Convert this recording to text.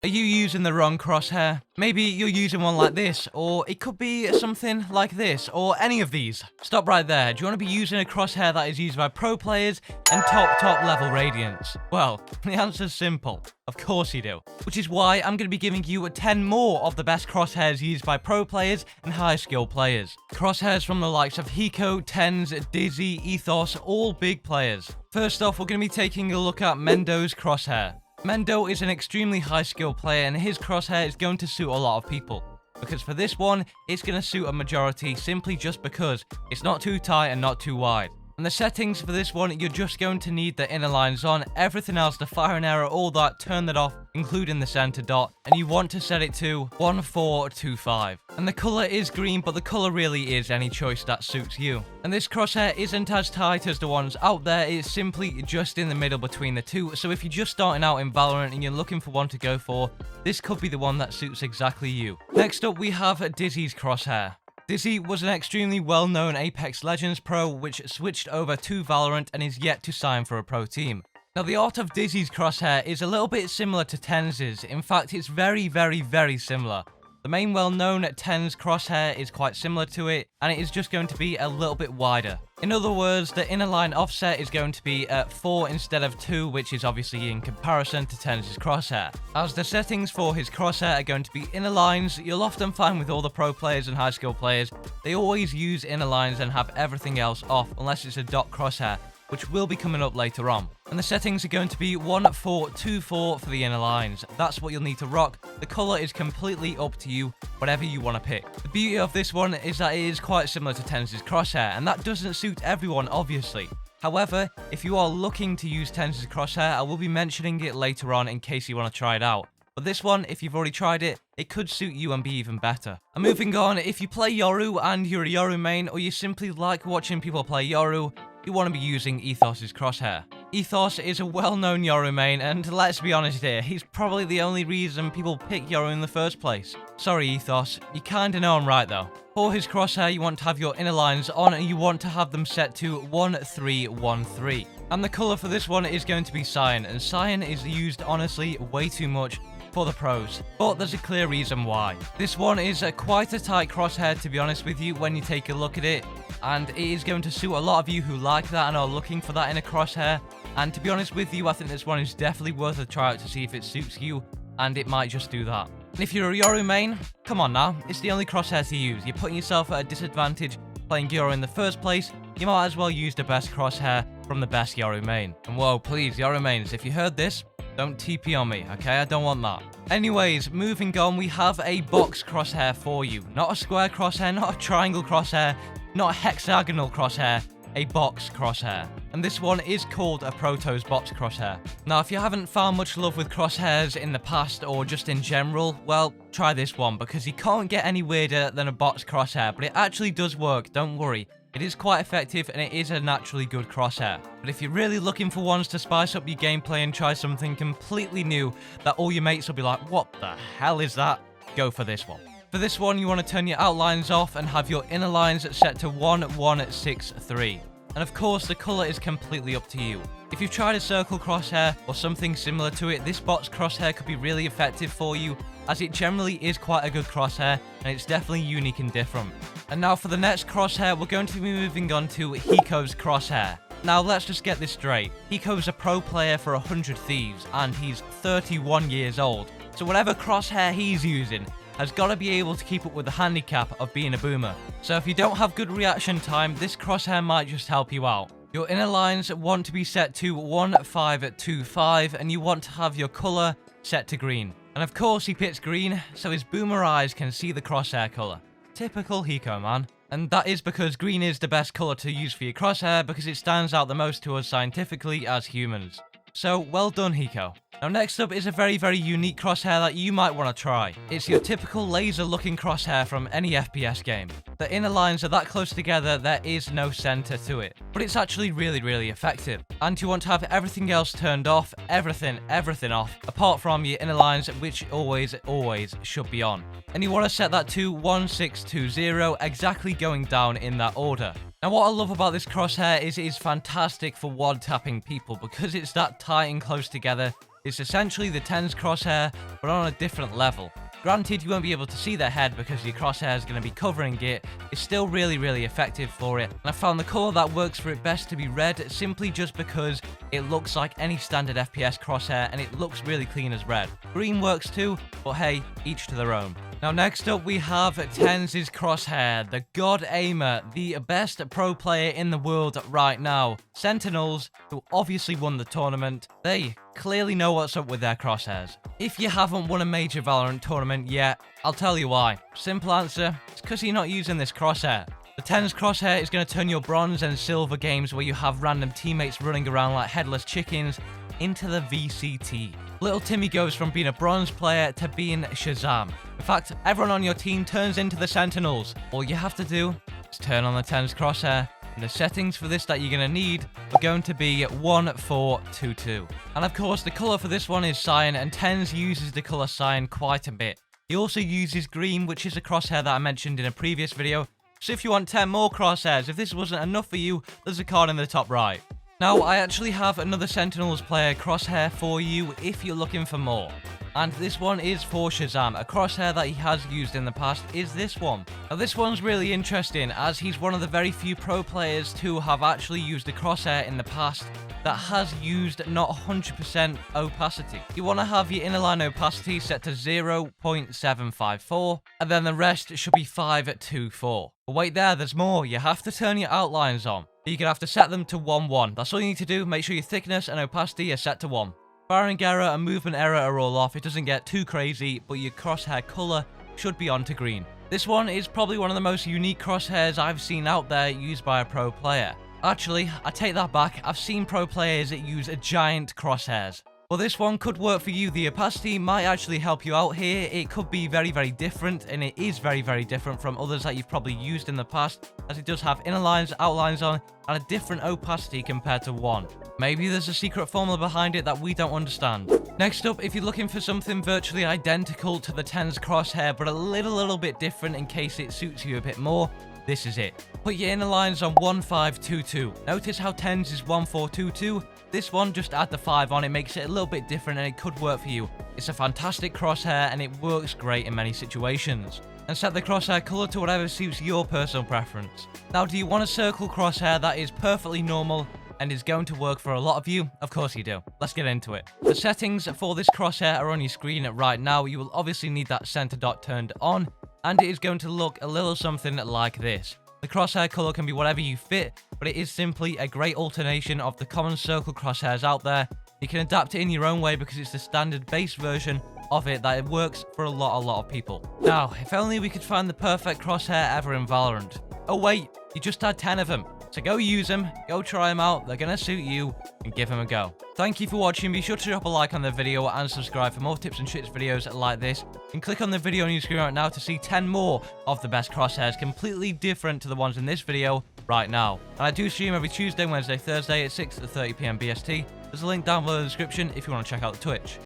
Are you using the wrong crosshair? Maybe you're using one like this, or it could be something like this, or any of these. Stop right there. Do you want to be using a crosshair that is used by pro players and top level radiants? Well, the answer's simple. Of course you do. Which is why I'm going to be giving you 10 more of the best crosshairs used by pro players and high skill players. Crosshairs from the likes of Hiko, Tenz, Dizzy, Ethos, all big players. First off, we're going to be taking a look at Mendo's crosshair. Mendo is an extremely high skill player and his crosshair is going to suit a lot of people. Because for this one, it's going to suit a majority simply just because it's not too tight and not too wide. And the settings for this one, you're just going to need the inner lines on, everything else, the fire and arrow, all that, turn that off, including the center dot, and you want to set it to 1425. And the color is green, but the color really is any choice that suits you. And this crosshair isn't as tight as the ones out there, it's simply just in the middle between the two, so if you're just starting out in Valorant and you're looking for one to go for, this could be the one that suits exactly you. Next up, we have Dizzy's crosshair. Dizzy was an extremely well-known Apex Legends pro which switched over to Valorant and is yet to sign for a pro team. Now the art of Dizzy's crosshair is a little bit similar to Tenz's, in fact it's very similar. The main well-known Tenz crosshair is quite similar to it, and it is just going to be a little bit wider. In other words, the inner line offset is going to be at 4 instead of 2, which is obviously in comparison to Tenz's crosshair. As the settings for his crosshair are going to be inner lines, you'll often find with all the pro players and high skill players, they always use inner lines and have everything else off unless it's a dot crosshair, which will be coming up later on. And the settings are going to be 1424 for the inner lines. That's what you'll need to rock. The color is completely up to you, whatever you want to pick. The beauty of this one is that it is quite similar to Tenz's crosshair, and that doesn't suit everyone, obviously. However, if you are looking to use Tenz's crosshair, I will be mentioning it later on in case you want to try it out. But this one, if you've already tried it, it could suit you and be even better. And moving on, if you play Yoru and you're a Yoru main, or you simply like watching people play Yoru, you want to be using Ethos's crosshair. Ethos is a well-known Yoru main, and let's be honest here, he's probably the only reason people pick Yoru in the first place. Sorry Ethos, you kinda know I'm right though. For his crosshair, you want to have your inner lines on, and you want to have them set to 1313. And the color for this one is going to be cyan, and cyan is used honestly way too much for the pros, but there's a clear reason why. This one is quite a tight crosshair, to be honest with you, when you take a look at it, and it is going to suit a lot of you who like that and are looking for that in a crosshair. And to be honest with you, I think this one is definitely worth a try out to see if it suits you, and it might just do that. And if you're a Yoru main, come on now, it's the only crosshair to use. You're putting yourself at a disadvantage playing Yoru in the first place, you might as well use the best crosshair from the best Yoru main. And whoa, please, Yoru mains, if you heard this, don't TP on me, okay? I don't want that. Anyways, moving on, we have a box crosshair for you. Not a square crosshair, not a triangle crosshair, not a hexagonal crosshair, a box crosshair. And this one is called a Protoz box crosshair. Now, if you haven't found much love with crosshairs in the past or just in general, well, try this one because you can't get any weirder than a box crosshair, but it actually does work, don't worry. It is quite effective and it is a naturally good crosshair. But if you're really looking for ones to spice up your gameplay and try something completely new that all your mates will be like, what the hell is that? Go for this one. For this one, you want to turn your outlines off and have your inner lines set to 1163. And of course, the color is completely up to you. If you've tried a circle crosshair or something similar to it, this box crosshair could be really effective for you, as it generally is quite a good crosshair and it's definitely unique and different. And now for the next crosshair, we're going to be moving on to Hiko's crosshair. Now let's just get this straight. Hiko's a pro player for 100 Thieves and he's 31 years old. So whatever crosshair he's using has got to be able to keep up with the handicap of being a boomer. So if you don't have good reaction time, this crosshair might just help you out. Your inner lines want to be set to 1525 and you want to have your color set to green. And of course he picks green, so his boomer eyes can see the crosshair color. Typical Hiko, man. And that is because green is the best color to use for your crosshair because it stands out the most to us scientifically as humans. So well done, Hiko. Now next up is a very unique crosshair that you might want to try. It's your typical laser looking crosshair from any FPS game. The inner lines are that close together there is no center to it, but it's actually really effective. And you want to have everything else turned off, everything off, apart from your inner lines, which always should be on. And you want to set that to 1620, exactly going down in that order. Now what I love about this crosshair is it is fantastic for one-tapping people because it's that tight and close together. It's essentially the Tenz crosshair, but on a different level. Granted, you won't be able to see their head because your crosshair is going to be covering it. It's still really effective for it. And I found the colour that works for it best to be red, simply just because it looks like any standard FPS crosshair and it looks really clean as red. Green works too, but hey, each to their own. Now next up we have Tenz's crosshair, the god aimer, the best pro player in the world right now. Sentinels, who obviously won the tournament, they clearly know what's up with their crosshairs. If you haven't won a major Valorant tournament yet, I'll tell you why. Simple answer, it's because you're not using this crosshair. The Tenz crosshair is going to turn your bronze and silver games where you have random teammates running around like headless chickens into the VCT. Little Timmy goes from being a bronze player to being Shazam. In fact, everyone on your team turns into the Sentinels. All you have to do is turn on the Tenz crosshair, and the settings for this that you're going to need are going to be 1422. And of course, the colour for this one is cyan, and Tenz uses the colour cyan quite a bit. He also uses green, which is a crosshair that I mentioned in a previous video. So if you want 10 more crosshairs, if this wasn't enough for you, there's a card in the top right. Now, I actually have another Sentinels player crosshair for you if you're looking for more. And this one is for Shazam. A crosshair that he has used in the past is this one. Now, this one's really interesting as he's one of the very few pro players to have actually used a crosshair in the past that has used not 100% opacity. You want to have your inner line opacity set to 0.754, and then the rest should be 524. But wait there, there's more. You have to turn your outlines on. You're going to have to set them to 1:1. That's all you need to do. Make sure your thickness and opacity are set to 1. Firing error and movement error are all off. It doesn't get too crazy, but your crosshair colour should be on to green. This one is probably one of the most unique crosshairs I've seen out there used by a pro player. Actually, I take that back. I've seen pro players that use giant crosshairs. Well, this one could work for you. The opacity might actually help you out here. It could be very different, and it is very different from others that you've probably used in the past, as it does have inner lines, outlines on, and a different opacity compared to one. Maybe there's a secret formula behind it that we don't understand. Next up, if you're looking for something virtually identical to the Tenz crosshair, but a little bit different in case it suits you a bit more, this is it. Put your inner lines on 1522. Notice how Tenz is 1422. This one, just add the 5 on, it makes it a little bit different and it could work for you. It's a fantastic crosshair and it works great in many situations. And set the crosshair colour to whatever suits your personal preference. Now, do you want a circle crosshair that is perfectly normal and is going to work for a lot of you? Of course you do. Let's get into it. The settings for this crosshair are on your screen right now. You will obviously need that center dot turned on, and it is going to look a little something like this. The crosshair colour can be whatever you fit, but it is simply a great alternation of the common circle crosshairs out there. You can adapt it in your own way because it's the standard base version of it that it works for a lot of people. Now, if only we could find the perfect crosshair ever in Valorant. Oh wait, you just had 10 of them. So go use them, go try them out, they're gonna suit you, and give them a go. Thank you for watching. Be sure to drop a like on the video and subscribe for more tips and tricks videos like this. And click on the video on your screen right now to see 10 more of the best crosshairs, completely different to the ones in this video right now. And I do stream every Tuesday, Wednesday, Thursday at 6 to 30 PM BST. There's a link down below in the description if you want to check out the Twitch.